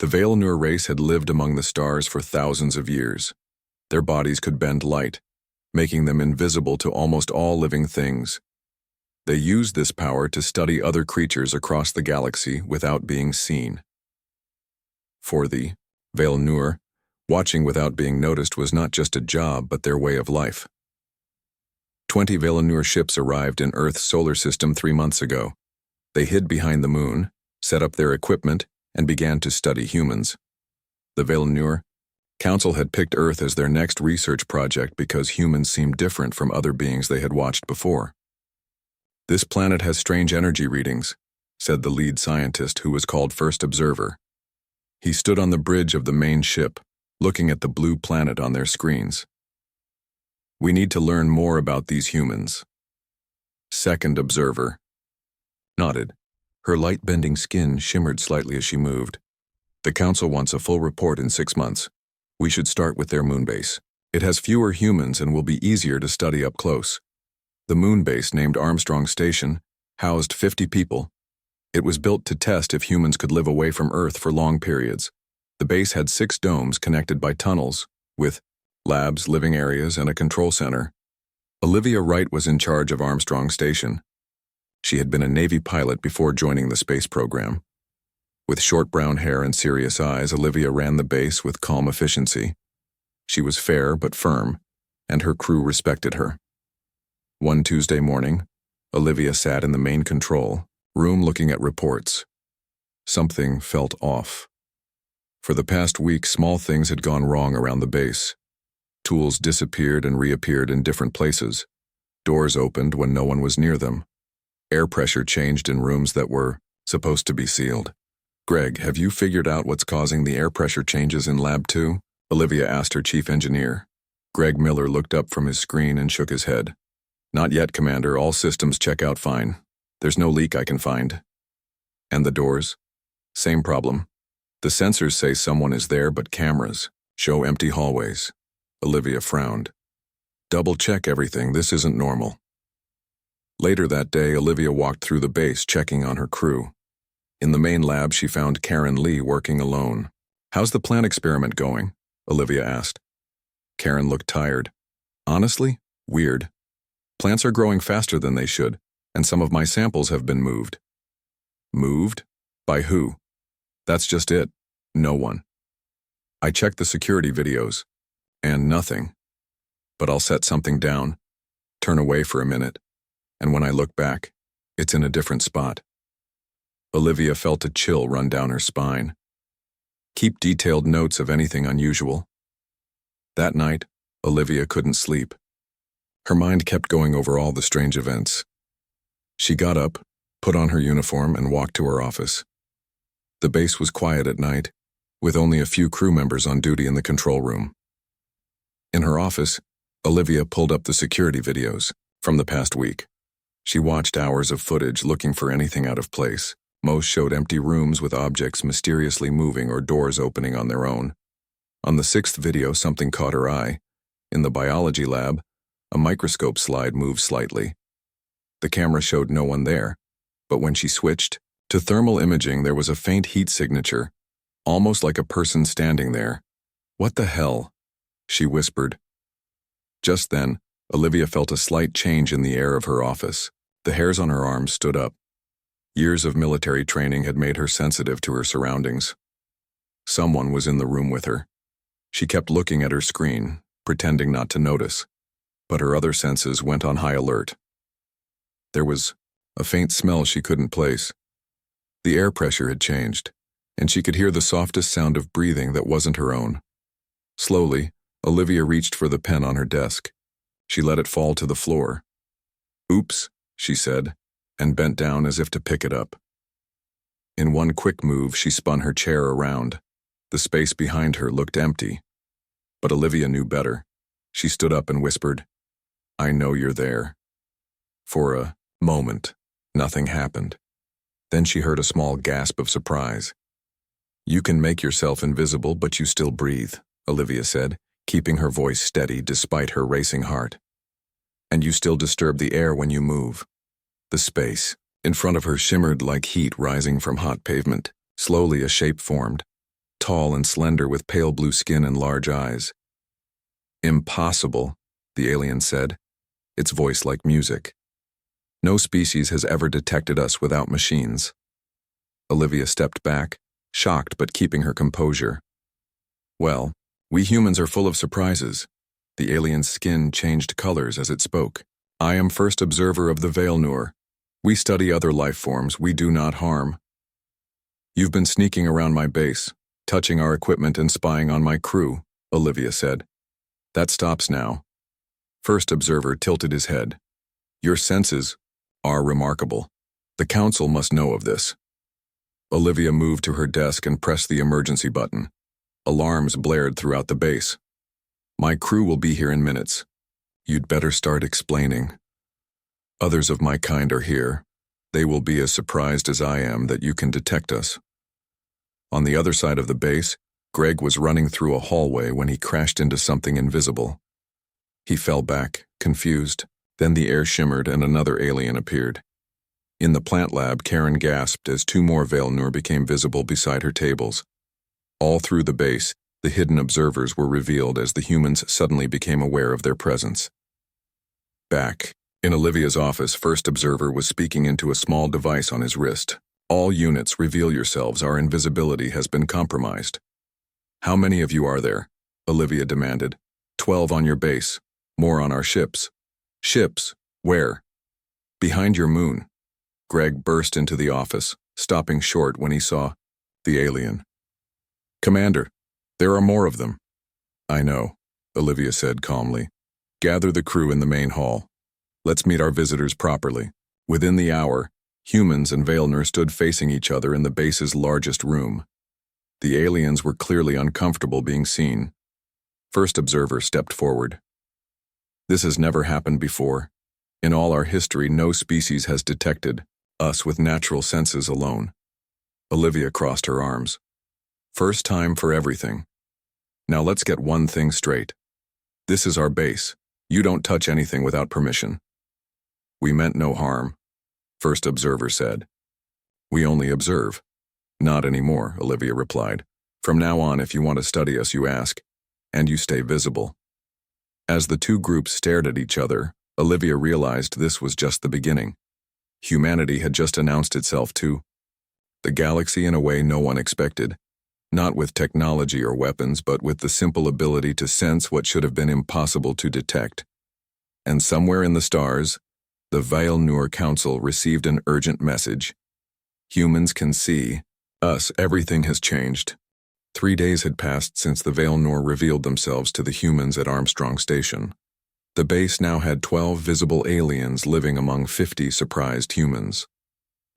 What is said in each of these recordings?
The Valinor race had lived among the stars for thousands of years. Their bodies could bend light, making them invisible to almost all living things. They used this power to study other creatures across the galaxy without being seen. For the Valinor, watching without being noticed was not just a job but their way of life. 20 Valinor ships arrived in Earth's solar system 3 months ago. They hid behind the moon, set up their equipment, and began to study humans. The Valinor Council had picked Earth as their next research project because humans seemed different from other beings they had watched before. "This planet has strange energy readings," said the lead scientist, who was called First Observer. He stood on the bridge of the main ship, looking at the blue planet on their screens. "We need to learn more about these humans." Second Observer nodded. Her light-bending skin shimmered slightly as she moved. "The Council wants a full report in 6 months. We should start with their moon base. It has fewer humans and will be easier to study up close." The moon base, named Armstrong Station, housed 50 people. It was built to test if humans could live away from Earth for long periods. The base had 6 domes connected by tunnels, with labs, living areas, and a control center. Olivia Wright was in charge of Armstrong Station. She had been a Navy pilot before joining the space program. With short brown hair and serious eyes, Olivia ran the base with calm efficiency. She was fair but firm, and her crew respected her. One Tuesday morning, Olivia sat in the main control room looking at reports. Something felt off. For the past week, small things had gone wrong around the base. Tools disappeared and reappeared in different places. Doors opened when no one was near them. Air pressure changed in rooms that were supposed to be sealed. "Greg, have you figured out what's causing the air pressure changes in Lab 2? Olivia asked her chief engineer. Greg Miller looked up from his screen and shook his head. "Not yet, Commander. All systems check out fine. There's no leak I can find." "And the doors?" "Same problem. The sensors say someone is there, but cameras show empty hallways." Olivia frowned. "Double-check everything. This isn't normal." Later that day, Olivia walked through the base, checking on her crew. In the main lab, she found Karen Lee working alone. "How's the plant experiment going?" Olivia asked. Karen looked tired. "Honestly, weird. Plants are growing faster than they should, and some of my samples have been moved." "Moved? By who?" "That's just it. No one. I checked the security videos, and nothing. But I'll set something down, turn away for a minute, and when I look back, it's in a different spot." Olivia felt a chill run down her spine. "Keep detailed notes of anything unusual." That night, Olivia couldn't sleep. Her mind kept going over all the strange events. She got up, put on her uniform, and walked to her office. The base was quiet at night, with only a few crew members on duty in the control room. In her office, Olivia pulled up the security videos from the past week. She watched hours of footage looking for anything out of place. Most showed empty rooms with objects mysteriously moving or doors opening on their own. On the 6th video, something caught her eye. In the biology lab, a microscope slide moved slightly. The camera showed no one there, but when she switched to thermal imaging, there was a faint heat signature, almost like a person standing there. "What the hell?" she whispered. Just then, Olivia felt a slight change in the air of her office. The hairs on her arms stood up. Years of military training had made her sensitive to her surroundings. Someone was in the room with her. She kept looking at her screen, pretending not to notice, but her other senses went on high alert. There was a faint smell she couldn't place. The air pressure had changed, and she could hear the softest sound of breathing that wasn't her own. Slowly, Olivia reached for the pen on her desk. She let it fall to the floor. "Oops," she said, and bent down as if to pick it up. In one quick move, she spun her chair around. The space behind her looked empty. But Olivia knew better. She stood up and whispered, "I know you're there." For a moment, nothing happened. Then she heard a small gasp of surprise. "You can make yourself invisible, but you still breathe," Olivia said, keeping her voice steady despite her racing heart. "And you still disturb the air when you move." The space in front of her shimmered like heat rising from hot pavement. Slowly, a shape formed. tall and slender with pale blue skin and large eyes. "Impossible," the alien said, its voice like music. "No species has ever detected us without machines." Olivia stepped back, shocked but keeping her composure. "Well, we humans are full of surprises." The alien's skin changed colors as it spoke. "I am first observer of the Vailnur. We study other life forms, we do not harm. You've been sneaking around my base, touching our equipment and spying on my crew," Olivia said. "That stops now." First observer tilted his head. "Your senses are remarkable. The council must know of this." Olivia moved to her desk and pressed the emergency button. Alarms blared throughout the base. "My crew will be here in minutes. You'd better start explaining. Others of my kind are here. They will be as surprised as I am that you can detect us." On the other side of the base, Greg was running through a hallway when he crashed into something invisible. He fell back, confused. Then the air shimmered and another alien appeared. In the plant lab, Karen gasped as two more Vailnur became visible beside her tables. All through the base, the hidden observers were revealed as the humans suddenly became aware of their presence. Back in Olivia's office, First Observer was speaking into a small device on his wrist. "All units, reveal yourselves. Our invisibility has been compromised." "How many of you are there?" Olivia demanded. 12 on your base. More on our ships." "Ships? Where?" "Behind your moon." Greg burst into the office, stopping short when he saw the alien. "Commander, there are more of them." "I know," Olivia said calmly. "Gather the crew in the main hall. Let's meet our visitors properly." Within the hour, humans and Vailnur stood facing each other in the base's largest room. The aliens were clearly uncomfortable being seen. First Observer stepped forward. "This has never happened before. In all our history, no species has detected us with natural senses alone." Olivia crossed her arms. "First time for everything. Now let's get one thing straight. This is our base. You don't touch anything without permission." "We meant no harm," First Observer said. "We only observe." "Not anymore," Olivia replied. "From now on, if you want to study us, you ask, and you stay visible." As the two groups stared at each other, Olivia realized this was just the beginning. Humanity had just announced itself to the galaxy in a way no one expected, not with technology or weapons, but with the simple ability to sense what should have been impossible to detect. And somewhere in the stars, the Vailnur Council received an urgent message. Humans can see us, everything has changed. 3 days had passed since the Vailnur revealed themselves to the humans at Armstrong Station. The base now had 12 visible aliens living among 50 surprised humans.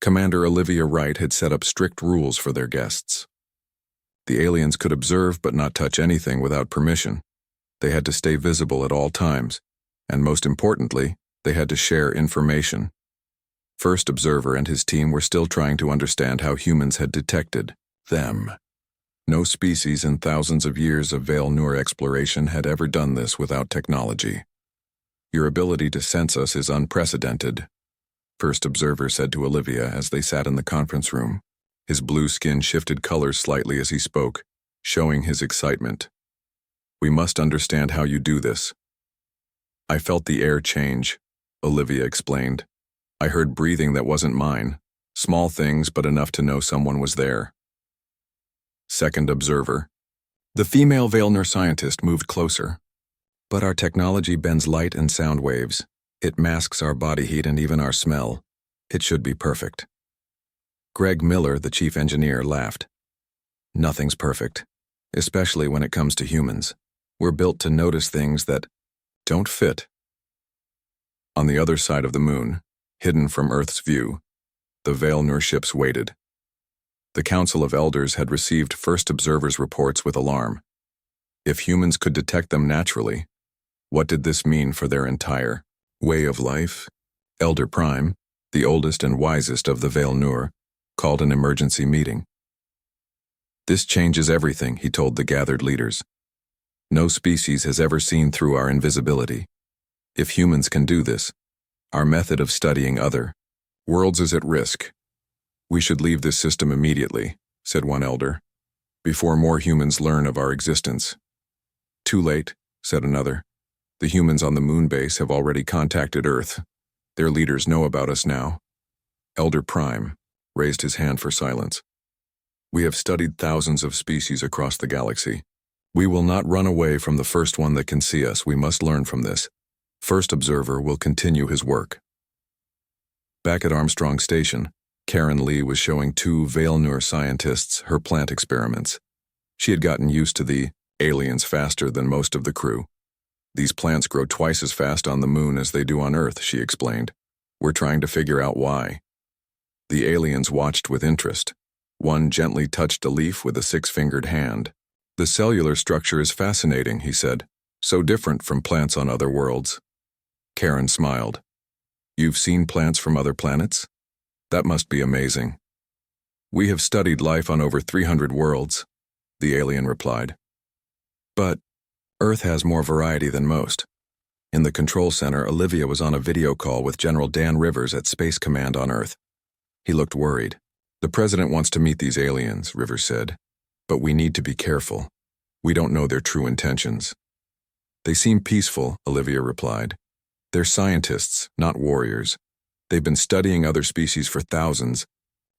Commander Olivia Wright had set up strict rules for their guests. The aliens could observe but not touch anything without permission. They had to stay visible at all times, and most importantly, they had to share information. First Observer and his team were still trying to understand how humans had detected them. No species in thousands of years of Vailnur exploration had ever done this without technology. "Your ability to sense us is unprecedented," First Observer said to Olivia as they sat in the conference room. His blue skin shifted colors slightly as he spoke, showing his excitement. "We must understand how you do this." "I felt the air change," Olivia explained. "I heard breathing that wasn't mine. Small things, but enough to know someone was there." Second Observer. The female Vailnur scientist moved closer. "But our technology bends light and sound waves. It masks our body heat and even our smell. It should be perfect." Greg Miller, the chief engineer, laughed. "Nothing's perfect, especially when it comes to humans. We're built to notice things that don't fit." On the other side of the moon, hidden from Earth's view, the Vailnur ships waited. The Council of Elders had received First Observer's reports with alarm. If humans could detect them naturally, what did this mean for their entire way of life? Elder Prime, the oldest and wisest of the Vailnur, called an emergency meeting. "This changes everything," he told the gathered leaders. "No species has ever seen through our invisibility. If humans can do this, our method of studying other worlds is at risk. We should leave this system immediately," said one elder. before more humans learn of our existence. Too late, said another. The humans on the moon base have already contacted Earth. Their leaders know about us now. Elder Prime raised his hand for silence. We have studied thousands of species across the galaxy. We will not run away from the first one that can see us. We must learn from this. First Observer will continue his work. Back at Armstrong Station, Karen Lee was showing two Valenur scientists her plant experiments. She had gotten used to the aliens faster than most of the crew. These plants grow twice as fast on the moon as they do on Earth, she explained. We're trying to figure out why. The aliens watched with interest. One gently touched a leaf with a six-fingered hand. The cellular structure is fascinating, he said. So different from plants on other worlds. Karen smiled. You've seen plants from other planets? That must be amazing. We have studied life on over 300 worlds, the alien replied. But Earth has more variety than most. In the control center, Olivia was on a video call with General Dan Rivers at Space Command on Earth. He looked worried. The president wants to meet these aliens, Rivers said. But we need to be careful. We don't know their true intentions. They seem peaceful, Olivia replied. They're scientists, not warriors. They've been studying other species for thousands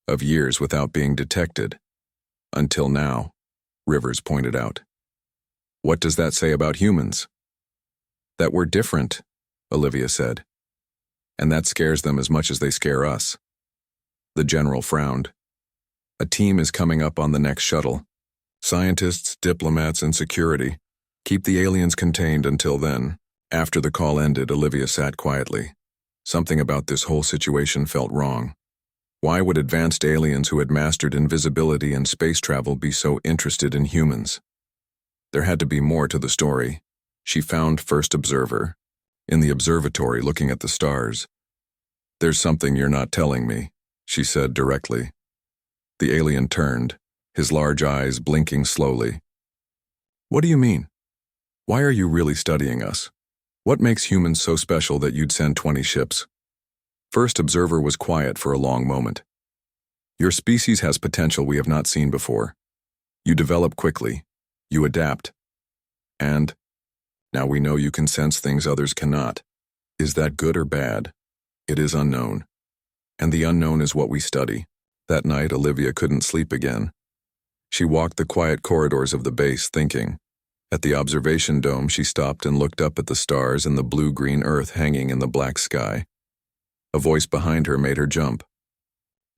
of years without being detected. Until now, Rivers pointed out. What does that say about humans? That we're different, Olivia said. And that scares them as much as they scare us. The general frowned. A team is coming up on the next shuttle. Scientists, diplomats, and security. Keep the aliens contained until then. After the call ended, Olivia sat quietly. Something about this whole situation felt wrong. Why would advanced aliens who had mastered invisibility and space travel be so interested in humans? There had to be more to the story. She found First Observer, in the observatory looking at the stars. There's something you're not telling me, she said directly. The alien turned, his large eyes blinking slowly. What do you mean? Why are you really studying us? What makes humans so special that you'd send 20 ships? First Observer was quiet for a long moment. Your species has potential we have not seen before. You develop quickly. You adapt. And now we know you can sense things others cannot. Is that good or bad? It is unknown. And the unknown is what we study. That night, Olivia couldn't sleep again. She walked the quiet corridors of the base, thinking. At the observation dome, she stopped and looked up at the stars and the blue-green Earth hanging in the black sky. A voice behind her made her jump.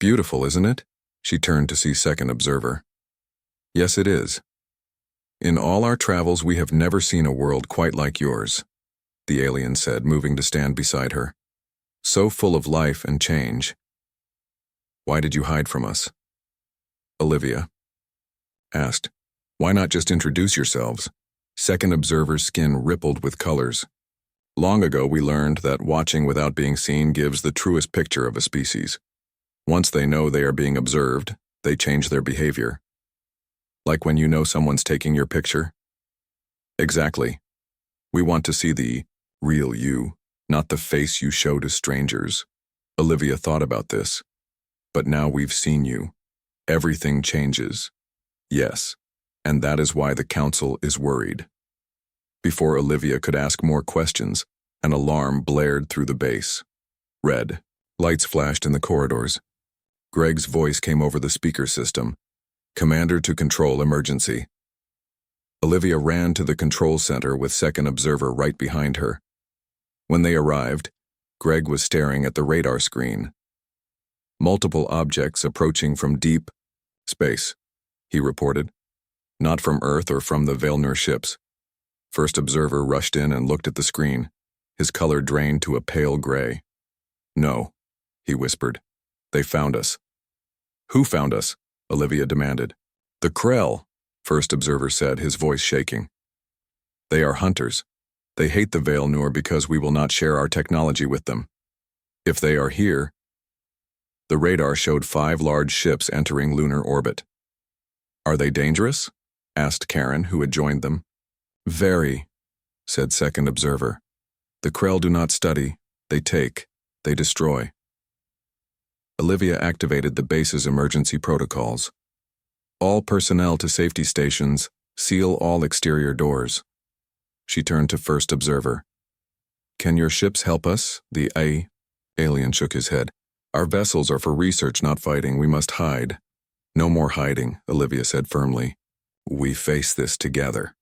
Beautiful, isn't it? She turned to see Second Observer. Yes, it is. In all our travels, we have never seen a world quite like yours, the alien said, moving to stand beside her. So full of life and change. Why did you hide from us? Olivia asked. Why not just introduce yourselves? Second Observer's skin rippled with colors. Long ago, we learned that watching without being seen gives the truest picture of a species. Once they know they are being observed, they change their behavior. Like when you know someone's taking your picture? Exactly. We want to see the real you, not the face you show to strangers. Olivia thought about this. But now we've seen you. Everything changes. Yes, and that is why the council is worried. Before Olivia could ask more questions, an alarm blared through the base. Red. Lights flashed in the corridors. Greg's voice came over the speaker system. Commander to control emergency. Olivia ran to the control center with Second Observer right behind her. When they arrived, Greg was staring at the radar screen. Multiple objects approaching from deep space, he reported. Not from Earth or from the Valenur ships. First Observer rushed in and looked at the screen. His color drained to a pale gray. No, he whispered. They found us. Who found us? Olivia demanded. The Krell, First Observer said, his voice shaking. They are hunters. They hate the Valenur because we will not share our technology with them. If they are here... The radar showed 5 large ships entering lunar orbit. Are they dangerous? Asked Karen, who had joined them. Very, said Second Observer. The Krell do not study, they take, they destroy. Olivia activated the base's emergency protocols. All personnel to safety stations, seal all exterior doors. She turned to First Observer. Can your ships help us? The alien shook his head. Our vessels are for research, not fighting. We must hide. No more hiding, Olivia said firmly. We face this together.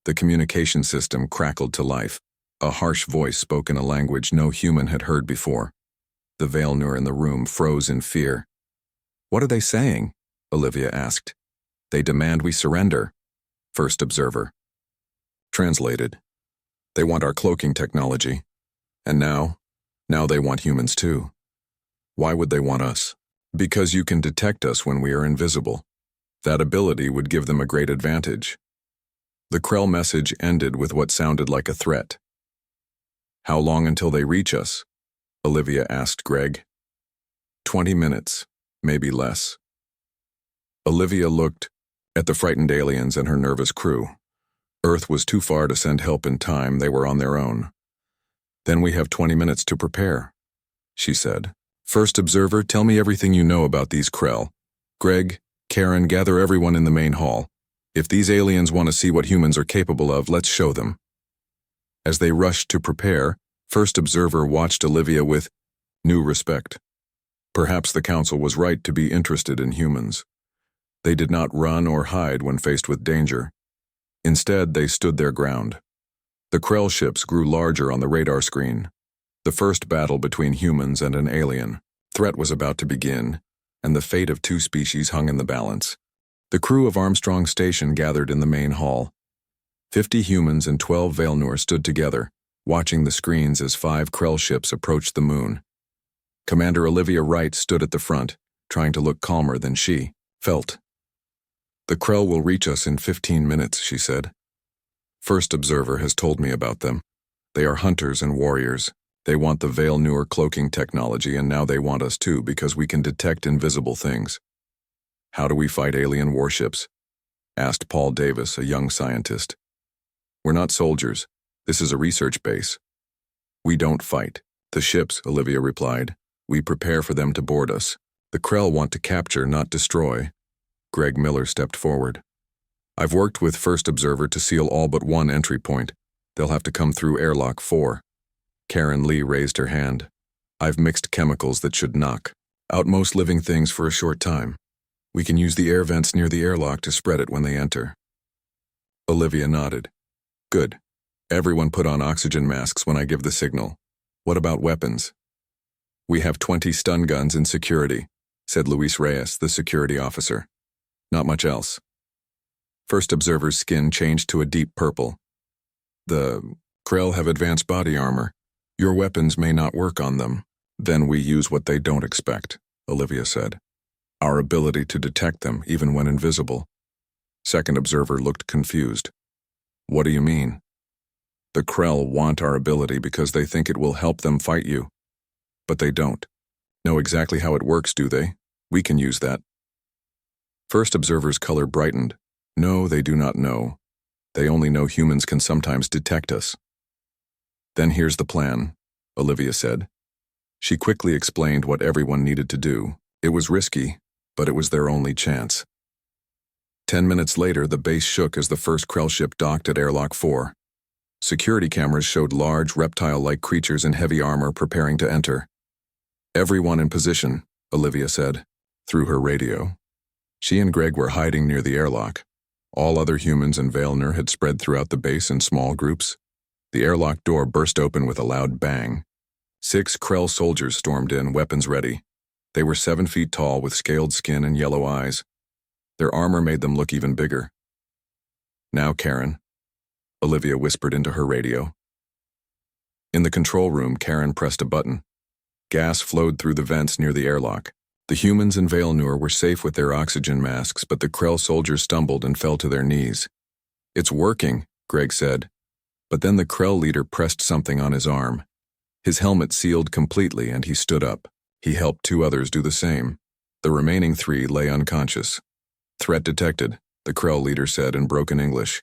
The communication system crackled to life. A harsh voice spoke in a language no human had heard before. The Vailnur in the room froze in fear. What are they saying? Olivia asked. They demand we surrender. First Observer. Translated. They want our cloaking technology. And now they want humans too. Why would they want us? Because you can detect us when we are invisible. That ability would give them a great advantage. The Krell message ended with what sounded like a threat. How long until they reach us? Olivia asked Greg. 20 minutes, maybe less. Olivia looked at the frightened aliens and her nervous crew. Earth was too far to send help in time. They were on their own. Then we have 20 minutes to prepare, she said. First Observer, tell me everything you know about these Krell. Greg, Karen, gather everyone in the main hall. If these aliens want to see what humans are capable of, let's show them. As they rushed to prepare, First Observer watched Olivia with new respect. Perhaps the Council was right to be interested in humans. They did not run or hide when faced with danger. Instead, they stood their ground. The Krell ships grew larger on the radar screen. The first battle between humans and an alien threat was about to begin, and the fate of two species hung in the balance. The crew of Armstrong Station gathered in the main hall. 50 humans and 12 Vailnur stood together, watching the screens as 5 Krell ships approached the moon. Commander Olivia Wright stood at the front, trying to look calmer than she felt. The Krell will reach us in 15 minutes, she said. First Observer has told me about them. They are hunters and warriors. They want the Vailnur cloaking technology, and now they want us too because we can detect invisible things. How do we fight alien warships? Asked Paul Davis, a young scientist. We're not soldiers. This is a research base. We don't fight. The ships, Olivia replied. We prepare for them to board us. The Krell want to capture, not destroy. Greg Miller stepped forward. I've worked with First Observer to seal all but one entry point. They'll have to come through airlock 4. Karen Lee raised her hand. I've mixed chemicals that should knock out most living things for a short time. We can use the air vents near the airlock to spread it when they enter. Olivia nodded. Good. Everyone put on oxygen masks when I give the signal. What about weapons? We have 20 stun guns in security, said Luis Reyes, the security officer. Not much else. First Observer's skin changed to a deep purple. The Krell have advanced body armor. Your weapons may not work on them. Then we use what they don't expect, Olivia said. Our ability to detect them, even when invisible. Second Observer looked confused. What do you mean? The Krell want our ability because they think it will help them fight you. But they don't. Know exactly how it works, do they? We can use that. First Observer's color brightened. No, they do not know. They only know humans can sometimes detect us. Then here's the plan, Olivia said. She quickly explained what everyone needed to do. It was risky, but it was their only chance. 10 minutes later, the base shook as the first Krell ship docked at airlock 4. Security cameras showed large, reptile-like creatures in heavy armor preparing to enter. Everyone in position, Olivia said, through her radio. She and Greg were hiding near the airlock. All other humans and Vailnur had spread throughout the base in small groups. The airlock door burst open with a loud bang. 6 Krell soldiers stormed in, weapons ready. They were 7 feet tall with scaled skin and yellow eyes. Their armor made them look even bigger. Now, Karen, Olivia whispered into her radio. In the control room, Karen pressed a button. Gas flowed through the vents near the airlock. The humans and Vailnur were safe with their oxygen masks, but the Krell soldiers stumbled and fell to their knees. It's working, Greg said. But then the Krell leader pressed something on his arm. His helmet sealed completely and he stood up. He helped 2 others do the same. The remaining 3 lay unconscious. Threat detected, the Krell leader said in broken English.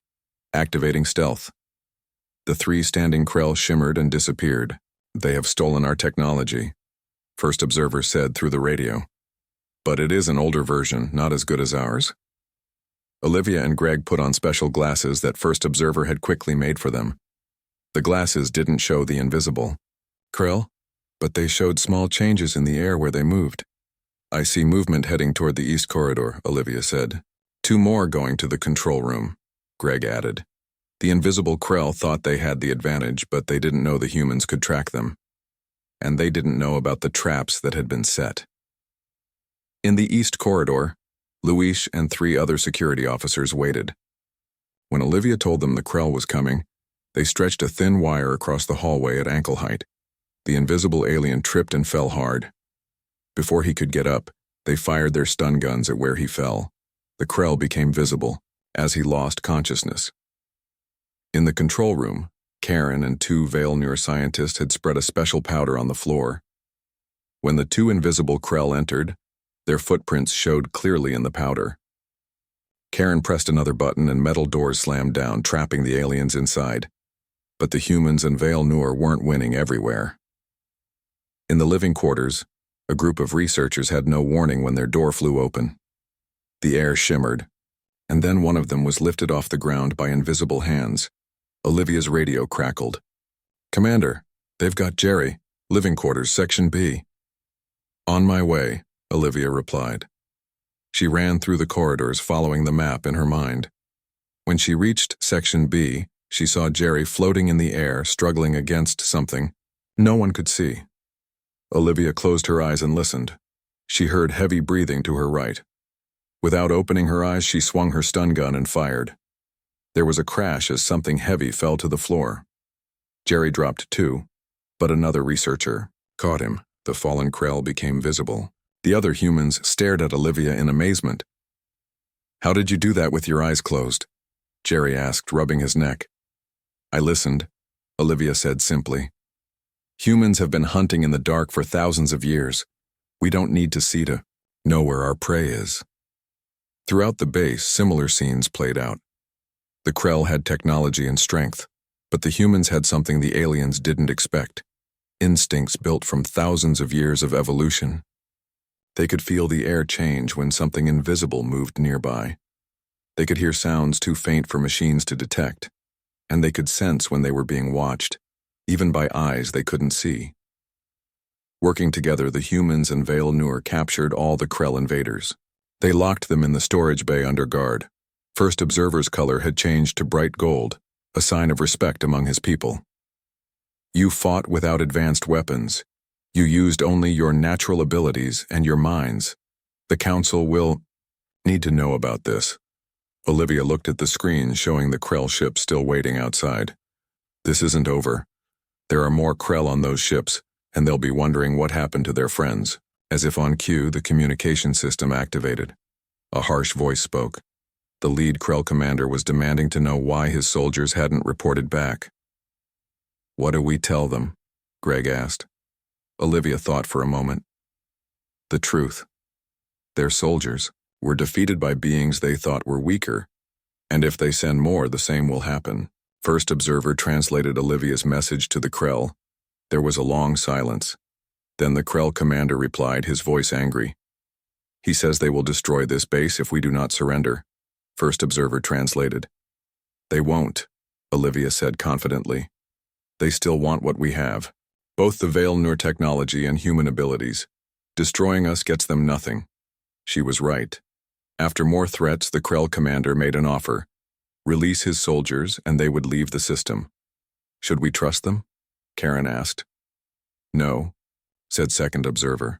Activating stealth. The 3 standing Krell shimmered and disappeared. They have stolen our technology, First Observer said through the radio. But it is an older version, not as good as ours. Olivia and Greg put on special glasses that First Observer had quickly made for them. The glasses didn't show the invisible Krill, but they showed small changes in the air where they moved. I see movement heading toward the east corridor, Olivia said. 2 more going to the control room, Greg added. The invisible Krell thought they had the advantage, but they didn't know the humans could track them. And they didn't know about the traps that had been set. In the east corridor, Luis and 3 other security officers waited. When Olivia told them the Krell was coming, they stretched a thin wire across the hallway at ankle height. The invisible alien tripped and fell hard. Before he could get up, they fired their stun guns at where he fell. The Krell became visible as he lost consciousness. In the control room, Karen and 2 Veil neuroscientists had spread a special powder on the floor. When the 2 invisible Krell entered, their footprints showed clearly in the powder. Karen pressed another button and metal doors slammed down, trapping the aliens inside. But the humans and Veil Nur weren't winning everywhere. In the living quarters, a group of researchers had no warning when their door flew open. The air shimmered, and then one of them was lifted off the ground by invisible hands. Olivia's radio crackled. "Commander, they've got Jerry, living quarters, Section B." "On my way," Olivia replied. She ran through the corridors, following the map in her mind. When she reached Section B, she saw Jerry floating in the air, struggling against something no one could see. Olivia closed her eyes and listened. She heard heavy breathing to her right. Without opening her eyes, she swung her stun gun and fired. There was a crash as something heavy fell to the floor. Jerry dropped too, but another researcher caught him. The fallen Krell became visible. The other humans stared at Olivia in amazement. "How did you do that with your eyes closed?" Jerry asked, rubbing his neck. "I listened," Olivia said simply. "Humans have been hunting in the dark for thousands of years. We don't need to see to know where our prey is." Throughout the base, similar scenes played out. The Krell had technology and strength, but the humans had something the aliens didn't expect: instincts built from thousands of years of evolution. They could feel the air change when something invisible moved nearby. They could hear sounds too faint for machines to detect, and they could sense when they were being watched, even by eyes they couldn't see. Working together, the humans and Veil Nur captured all the Krell invaders. They locked them in the storage bay under guard. First Observer's color had changed to bright gold, a sign of respect among his people. "You fought without advanced weapons. You used only your natural abilities and your minds. The Council will need to know about this." Olivia looked at the screen showing the Krell ships still waiting outside. "This isn't over. There are more Krell on those ships, and they'll be wondering what happened to their friends." As if on cue, the communication system activated. A harsh voice spoke. The lead Krell commander was demanding to know why his soldiers hadn't reported back. "What do we tell them?" Greg asked. Olivia thought for a moment. "The truth. Their soldiers were defeated by beings they thought were weaker, and if they send more, the same will happen." First Observer translated Olivia's message to the Krell. There was a long silence. Then the Krell commander replied, his voice angry. "He says they will destroy this base if we do not surrender." First Observer translated. "They won't," Olivia said confidently. "They still want what we have. Both the Veil Nur technology and human abilities. Destroying us gets them nothing." She was right. After more threats, the Krell commander made an offer. Release his soldiers and they would leave the system. "Should we trust them?" Karen asked. "No," said Second Observer.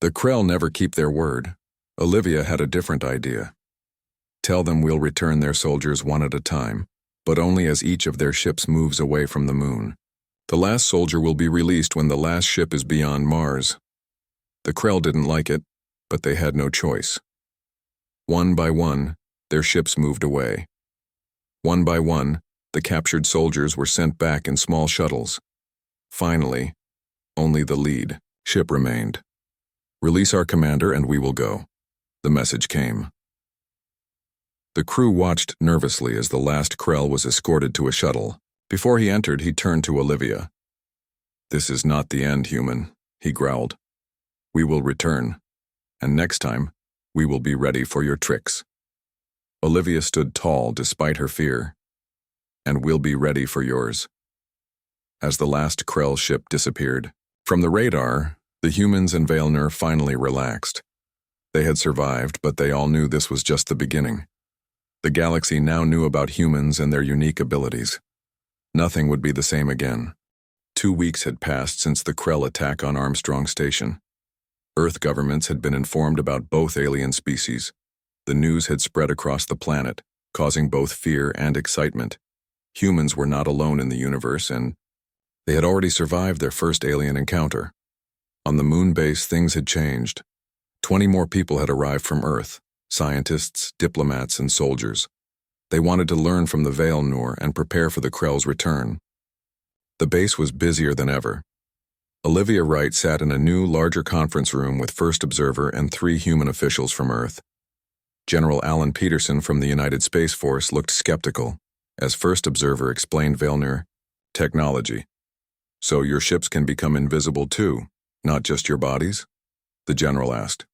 "The Krell never keep their word." Olivia had a different idea. "Tell them we'll return their soldiers one at a time, but only as each of their ships moves away from the moon. The last soldier will be released when the last ship is beyond Mars." The Krell didn't like it, but they had no choice. One by one, their ships moved away. One by one, the captured soldiers were sent back in small shuttles. Finally, only the lead ship remained. "Release our commander and we will go," the message came. The crew watched nervously as the last Krell was escorted to a shuttle. Before he entered, he turned to Olivia. "This is not the end, human," he growled. "We will return, and next time, we will be ready for your tricks." Olivia stood tall despite her fear. "And we'll be ready for yours." As the last Krell ship disappeared from the radar, the humans and Vailnur finally relaxed. They had survived, but they all knew this was just the beginning. The galaxy now knew about humans and their unique abilities. Nothing would be the same again. 2 weeks had passed since the Krell attack on Armstrong Station. Earth governments had been informed about both alien species. The news had spread across the planet, causing both fear and excitement. Humans were not alone in the universe, and they had already survived their first alien encounter. On the moon base, things had changed. 20 more people had arrived from Earth, scientists, diplomats, and soldiers. They wanted to learn from the Vailnur and prepare for the Krell's return. The base was busier than ever. Olivia Wright sat in a new, larger conference room with First Observer and 3 human officials from Earth. General Alan Peterson from the United Space Force looked skeptical as First Observer explained Vailnur technology. "So your ships can become invisible too, not just your bodies?" the general asked.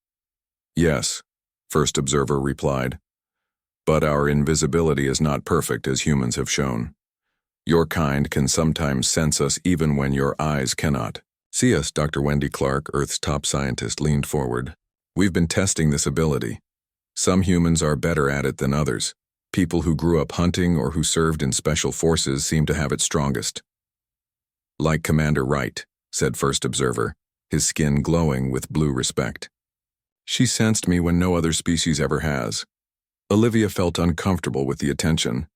"Yes," First Observer replied. "But our invisibility is not perfect, as humans have shown. Your kind can sometimes sense us even when your eyes cannot." "See us," Dr. Wendy Clark, Earth's top scientist, leaned forward. "We've been testing this ability. Some humans are better at it than others. People who grew up hunting or who served in special forces seem to have it strongest." "Like Commander Wright," said First Observer, his skin glowing with blue respect. "She sensed me when no other species ever has." Olivia felt uncomfortable with the attention.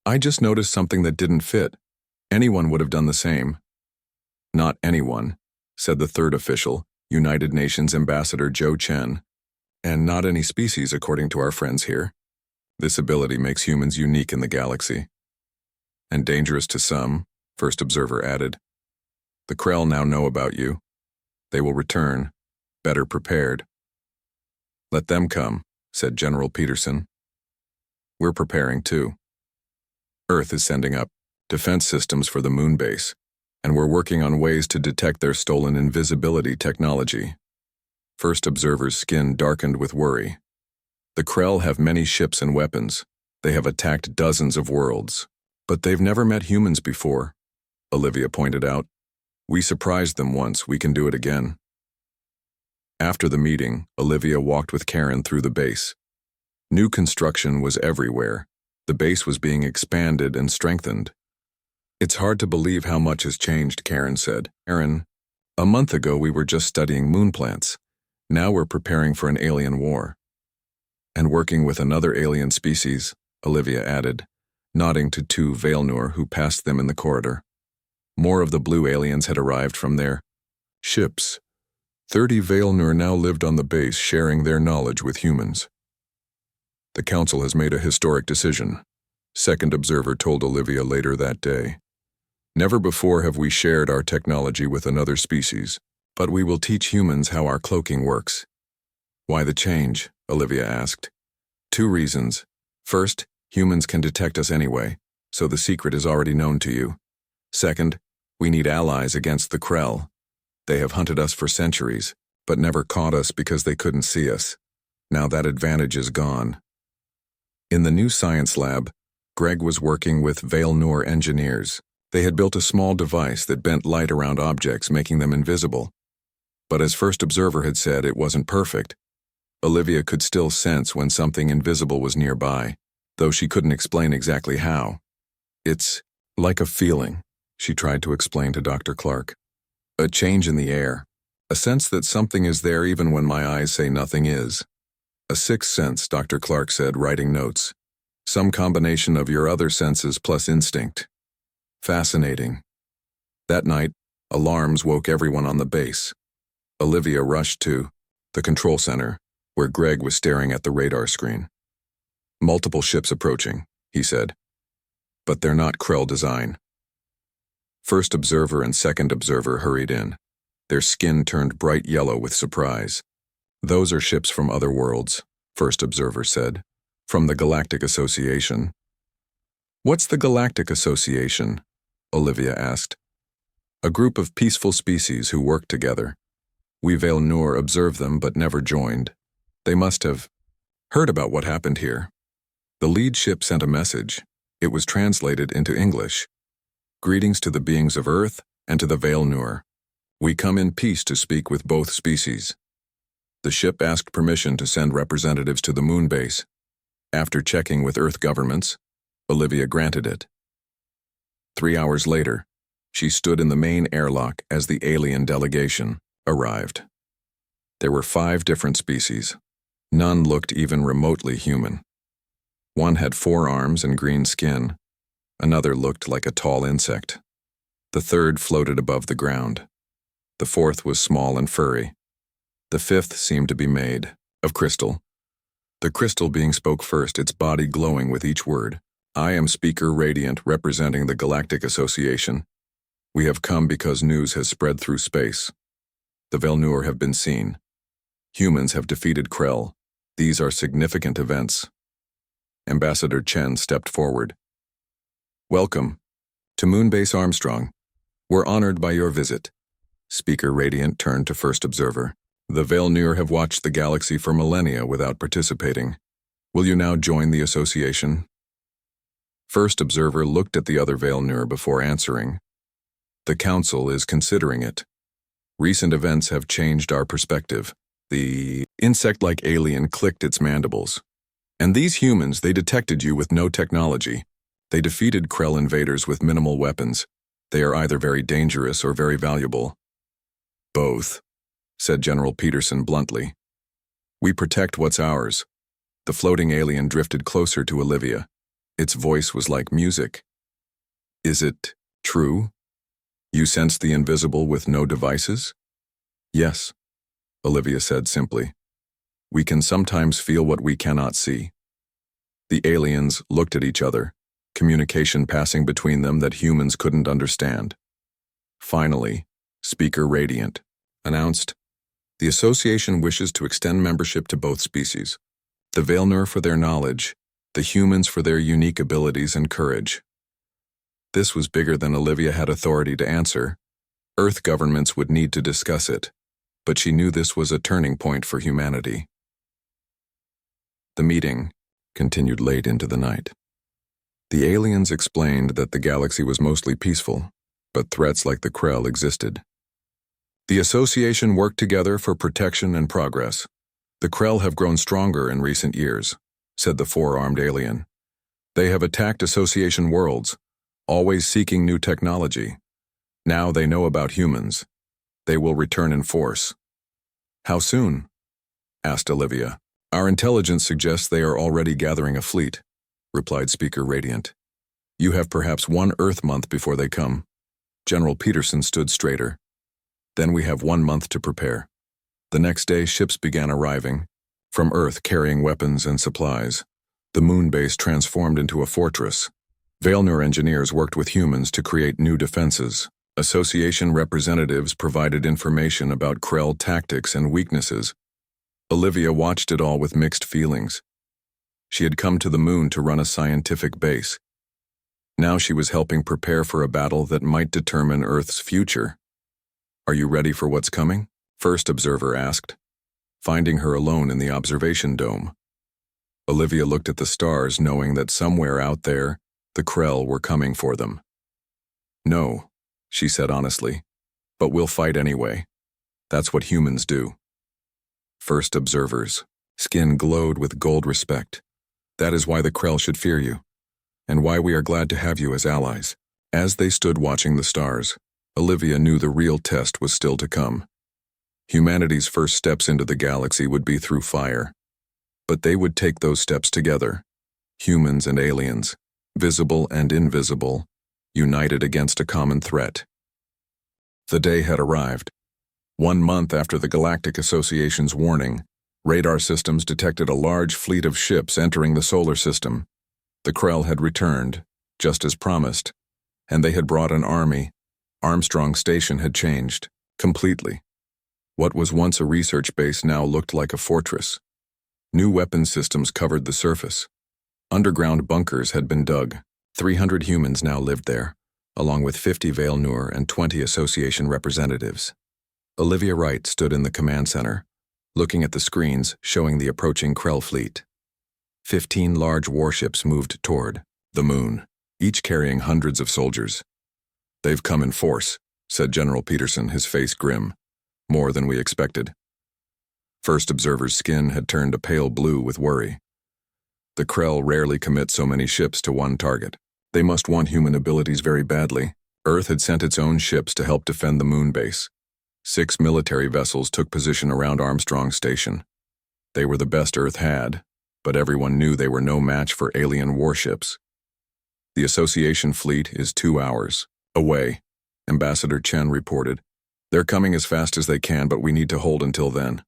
"I just noticed something that didn't fit. Anyone would have done the same." "Not anyone," said the third official, United Nations Ambassador Joe Chen. "And not any species, according to our friends here. This ability makes humans unique in the galaxy." "And dangerous to some," First Observer added. "The Krell now know about you. They will return, better prepared." "Let them come," said General Peterson. "We're preparing too. Earth is sending up defense systems for the moon base, and we're working on ways to detect their stolen invisibility technology." First Observer's skin darkened with worry. "The Krell have many ships and weapons. They have attacked dozens of worlds. But they've never met humans before," Olivia pointed out. "We surprised them once, we can do it again." After the meeting, Olivia walked with Karen through the base. New construction was everywhere. The base was being expanded and strengthened. "It's hard to believe how much has changed," Karen said. "Karen, a month ago we were just studying moon plants. Now we're preparing for an alien war." "And working with another alien species," Olivia added, nodding to 2 Vailnur who passed them in the corridor. More of the blue aliens had arrived from their ships. 30 Vailnur now lived on the base, sharing their knowledge with humans. "The Council has made a historic decision," Second Observer told Olivia later that day. "Never before have we shared our technology with another species, but we will teach humans how our cloaking works." "Why the change?" Olivia asked. "2 reasons. First, humans can detect us anyway, so the secret is already known to you. Second, we need allies against the Krell. They have hunted us for centuries, but never caught us because they couldn't see us. Now that advantage is gone." In the new science lab, Greg was working with Vailnur engineers. They had built a small device that bent light around objects, making them invisible. But as First Observer had said, it wasn't perfect. Olivia could still sense when something invisible was nearby, though she couldn't explain exactly how. "It's like a feeling," she tried to explain to Dr. Clark. "A change in the air. A sense that something is there even when my eyes say nothing is. A sixth sense," Dr. Clark said, writing notes. "Some combination of your other senses plus instinct." "Fascinating." That night, alarms woke everyone on the base. Olivia rushed to the control center, where Greg was staring at the radar screen. "Multiple ships approaching," he said. "But they're not Krell design." First Observer and Second Observer hurried in. Their skin turned bright yellow with surprise. "Those are ships from other worlds," First Observer said. "From the Galactic Association." "What's the Galactic Association?" Olivia asked. "A group of peaceful species who work together. We Vailnur observed them but never joined. They must have heard about what happened here." The lead ship sent a message. It was translated into English. Greetings to the beings of Earth and to the Vale Nur. We come in peace to speak with both species. The ship asked permission to send representatives to the moon base. After checking with Earth governments, Olivia granted it. 3 hours later, she stood in the main airlock as the alien delegation arrived. There were 5 different species. None looked even remotely human. One had 4 arms and green skin. Another looked like a tall insect. The third floated above the ground. The fourth was small and furry. The fifth seemed to be made of crystal. The crystal being spoke first, its body glowing with each word. I am Speaker Radiant, representing the Galactic Association. We have come because news has spread through space. The Velnur have been seen. Humans have defeated Krell. These are significant events. Ambassador Chen stepped forward. Welcome to Moonbase Armstrong. We're honored by your visit. Speaker Radiant turned to First Observer. The Velnur have watched the galaxy for millennia without participating. Will you now join the association? First Observer looked at the other Velnur before answering. The Council is considering it. Recent events have changed our perspective. The insect-like alien clicked its mandibles. And these humans, they detected you with no technology. They defeated Krell invaders with minimal weapons. They are either very dangerous or very valuable. Both, said General Peterson bluntly. We protect what's ours. The floating alien drifted closer to Olivia. Its voice was like music. Is it true? You sense the invisible with no devices? Yes, Olivia said simply. We can sometimes feel what we cannot see. The aliens looked at each other, communication passing between them that humans couldn't understand. Finally, Speaker Radiant announced, the association wishes to extend membership to both species, the Velnur for their knowledge, the humans for their unique abilities and courage. This was bigger than Olivia had authority to answer. Earth governments would need to discuss it, but she knew this was a turning point for humanity. The meeting continued late into the night. The aliens explained that the galaxy was mostly peaceful, but threats like the Krell existed. The association worked together for protection and progress. The Krell have grown stronger in recent years, said the 4-armed alien. They have attacked association worlds, always seeking new technology. Now they know about humans. They will return in force. How soon? Asked Olivia. Our intelligence suggests they are already gathering a fleet, replied Speaker Radiant. You have perhaps 1 Earth month before they come. General Peterson stood straighter. Then we have 1 month to prepare. The next day, ships began arriving, from Earth carrying weapons and supplies. The moon base transformed into a fortress. Velnur engineers worked with humans to create new defenses. Association representatives provided information about Krell tactics and weaknesses. Olivia watched it all with mixed feelings. She had come to the moon to run a scientific base. Now she was helping prepare for a battle that might determine Earth's future. Are you ready for what's coming? First Observer asked, finding her alone in the observation dome. Olivia looked at the stars, knowing that somewhere out there, the Krell were coming for them. No, she said honestly, but we'll fight anyway. That's what humans do. First Observer's skin glowed with gold respect. That is why the Krell should fear you, and why we are glad to have you as allies. As they stood watching the stars, Olivia knew the real test was still to come. Humanity's first steps into the galaxy would be through fire. But they would take those steps together, humans and aliens, visible and invisible, united against a common threat. The day had arrived. 1 month after the Galactic Association's warning, radar systems detected a large fleet of ships entering the solar system. The Krell had returned, just as promised, and they had brought an army. Armstrong Station had changed, completely. What was once a research base now looked like a fortress. New weapon systems covered the surface. Underground bunkers had been dug. 300 humans now lived there, along with 50 Velnur and 20 association representatives. Olivia Wright stood in the command center, looking at the screens showing the approaching Krell fleet. 15 large warships moved toward the moon, each carrying hundreds of soldiers. "They've come in force," said General Peterson, his face grim. "More than we expected." First observer's skin had turned a pale blue with worry. The Krell rarely commit so many ships to one target. They must want human abilities very badly. Earth had sent its own ships to help defend the moon base. 6 military vessels took position around Armstrong Station. They were the best Earth had, but everyone knew they were no match for alien warships. "The Association fleet is 2 hours away," Ambassador Chen reported. "They're coming as fast as they can, but we need to hold until then."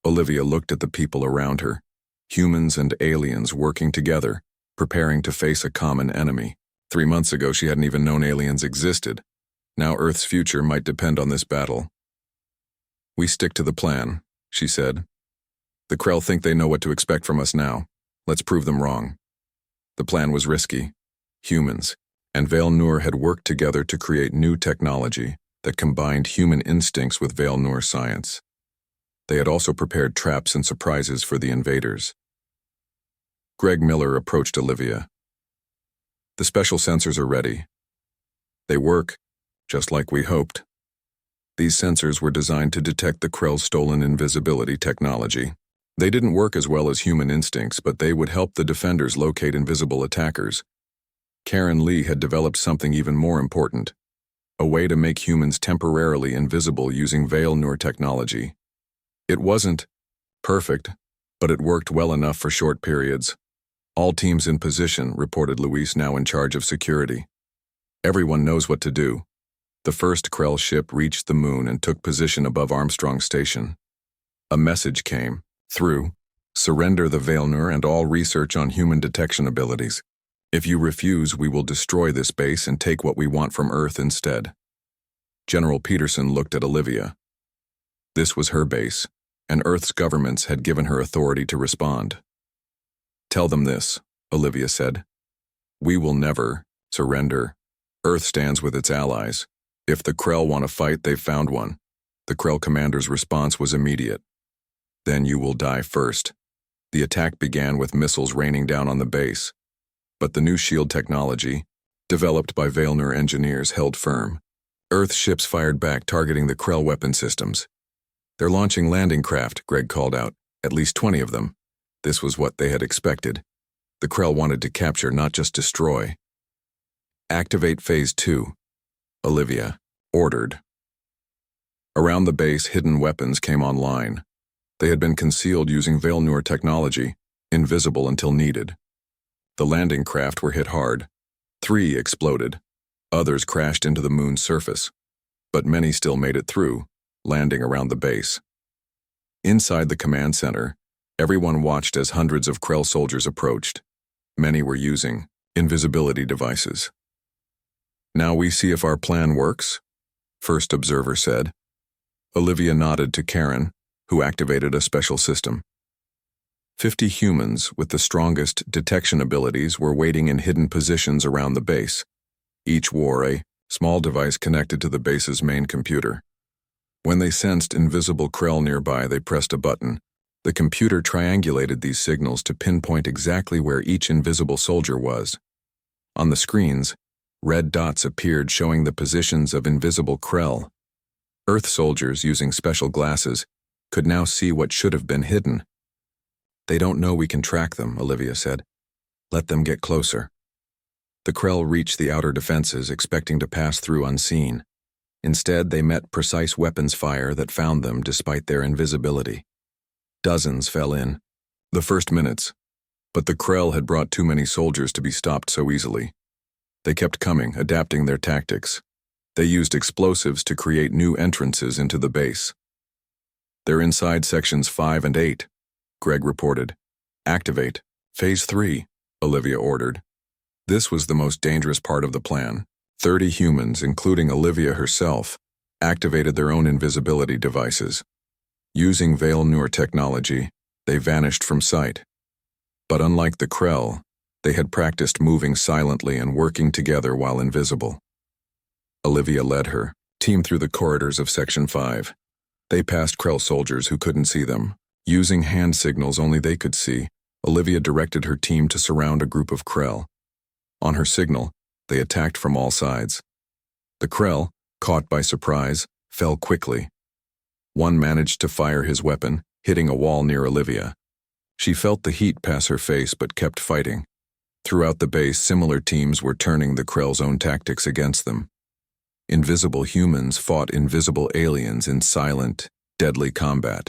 Olivia looked at the people around her, humans and aliens working together, preparing to face a common enemy. 3 months ago, she hadn't even known aliens existed. Now Earth's future might depend on this battle. "We stick to the plan," she said. "The Krell think they know what to expect from us now. Let's prove them wrong." The plan was risky. Humans and Vail-Nur had worked together to create new technology that combined human instincts with Vail-Nur science. They had also prepared traps and surprises for the invaders. Greg Miller approached Olivia. "The special sensors are ready. They work, just like we hoped." These sensors were designed to detect the Krell's stolen invisibility technology. They didn't work as well as human instincts, but they would help the defenders locate invisible attackers. Karen Lee had developed something even more important, a way to make humans temporarily invisible using Vail-Nur technology. It wasn't perfect, but it worked well enough for short periods. "All teams in position," reported Luis, now in charge of security. "Everyone knows what to do." The first Krell ship reached the moon and took position above Armstrong Station. A message came through: "Surrender the Vail-Nur and all research on human detection abilities. If you refuse, we will destroy this base and take what we want from Earth instead." General Peterson looked at Olivia. This was her base, and Earth's governments had given her authority to respond. "Tell them this," Olivia said. "We will never surrender. Earth stands with its allies. If the Krell want to fight, they've found one." The Krell commander's response was immediate. "Then you will die first." The attack began with missiles raining down on the base, but the new shield technology, developed by Vail-Nur engineers, held firm. Earth ships fired back, targeting the Krell weapon systems. "They're launching landing craft," Greg called out. "At least 20 of them." This was what they had expected. The Krell wanted to capture, not just destroy. "Activate Phase 2, Olivia ordered. Around the base, hidden weapons came online. They had been concealed using Vail-Nur technology, invisible until needed. The landing craft were hit hard. 3 exploded. Others crashed into the moon's surface, but many still made it through, landing around the base. Inside the command center, everyone watched as hundreds of Krell soldiers approached. Many were using invisibility devices. "Now we see if our plan works," first observer said. Olivia nodded to Karen, who activated a special system. 50 humans with the strongest detection abilities were waiting in hidden positions around the base. Each wore a small device connected to the base's main computer. When they sensed invisible Krell nearby, they pressed a button. The computer triangulated these signals to pinpoint exactly where each invisible soldier was. On the screens, red dots appeared showing the positions of invisible Krell. Earth soldiers, using special glasses, could now see what should have been hidden. "They don't know we can track them," Olivia said. "Let them get closer." The Krell reached the outer defenses, expecting to pass through unseen. Instead, they met precise weapons fire that found them despite their invisibility. Dozens fell in the first minutes, but the Krell had brought too many soldiers to be stopped so easily. They kept coming, adapting their tactics. They used explosives to create new entrances into the base. "They're inside sections 5 and 8, Greg reported. "Activate Phase 3, Olivia ordered. This was the most dangerous part of the plan. 30 humans, including Olivia herself, activated their own invisibility devices. Using Vail-Nur technology, they vanished from sight. But unlike the Krell, they had practiced moving silently and working together while invisible. Olivia led her team through the corridors of Section 5. They passed Krell soldiers who couldn't see them. Using hand signals only they could see, Olivia directed her team to surround a group of Krell. On her signal, they attacked from all sides. The Krell, caught by surprise, fell quickly. One managed to fire his weapon, hitting a wall near Olivia. She felt the heat pass her face but kept fighting. Throughout the base, similar teams were turning the Krell's own tactics against them. Invisible humans fought invisible aliens in silent, deadly combat.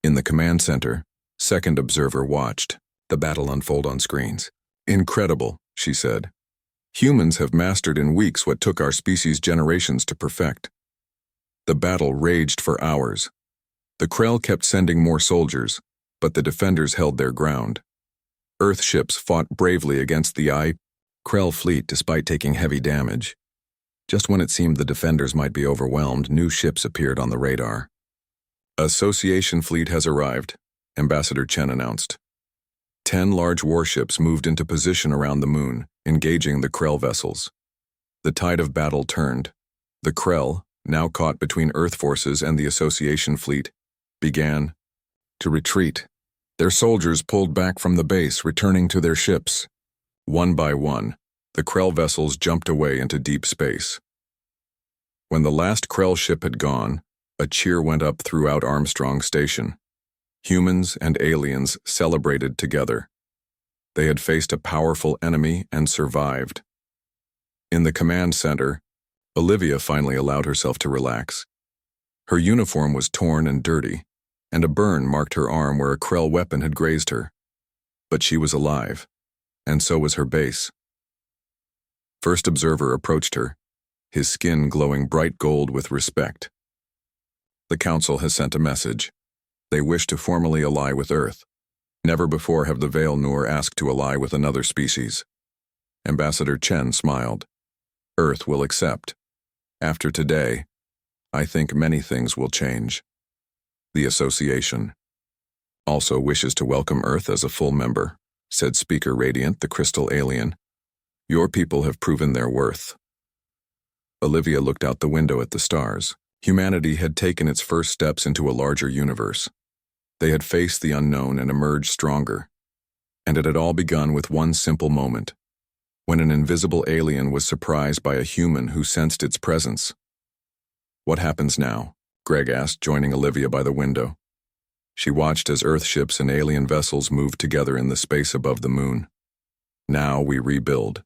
In the command center, Second Observer watched the battle unfold on screens. "Incredible," she said. "Humans have mastered in weeks what took our species generations to perfect." The battle raged for hours. The Krell kept sending more soldiers, but the defenders held their ground. Earth ships fought bravely against the Krell fleet despite taking heavy damage. Just when it seemed the defenders might be overwhelmed, new ships appeared on the radar. "Association fleet has arrived," Ambassador Chen announced. 10 large warships moved into position around the moon, engaging the Krell vessels. The tide of battle turned. The Krell, now caught between Earth forces and the Association fleet, began to retreat. Their soldiers pulled back from the base, returning to their ships. One by one, the Krell vessels jumped away into deep space. When the last Krell ship had gone, a cheer went up throughout Armstrong Station. Humans and aliens celebrated together. They had faced a powerful enemy and survived. In the command center, Olivia finally allowed herself to relax. Her uniform was torn and dirty, and a burn marked her arm where a Krell weapon had grazed her. But she was alive, and so was her base. First Observer approached her, his skin glowing bright gold with respect. "The Council has sent a message. They wish to formally ally with Earth. Never before have the Veil Nur asked to ally with another species." Ambassador Chen smiled. "Earth will accept. After today, I think many things will change. The Association also wishes to welcome Earth as a full member," said Speaker Radiant, the crystal alien. "Your people have proven their worth." Olivia looked out the window at the stars. Humanity had taken its first steps into a larger universe. They had faced the unknown and emerged stronger. And it had all begun with one simple moment, when an invisible alien was surprised by a human who sensed its presence. "What happens now?" Greg asked, joining Olivia by the window. She watched as Earth ships and alien vessels moved together in the space above the moon. "Now we rebuild.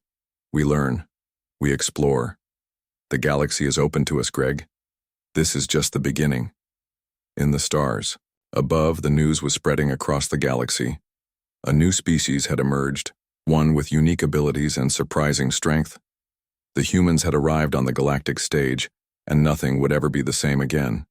We learn. We explore. The galaxy is open to us, Greg. This is just the beginning." In the stars, above, the news was spreading across the galaxy. A new species had emerged, one with unique abilities and surprising strength. The humans had arrived on the galactic stage, and nothing would ever be the same again.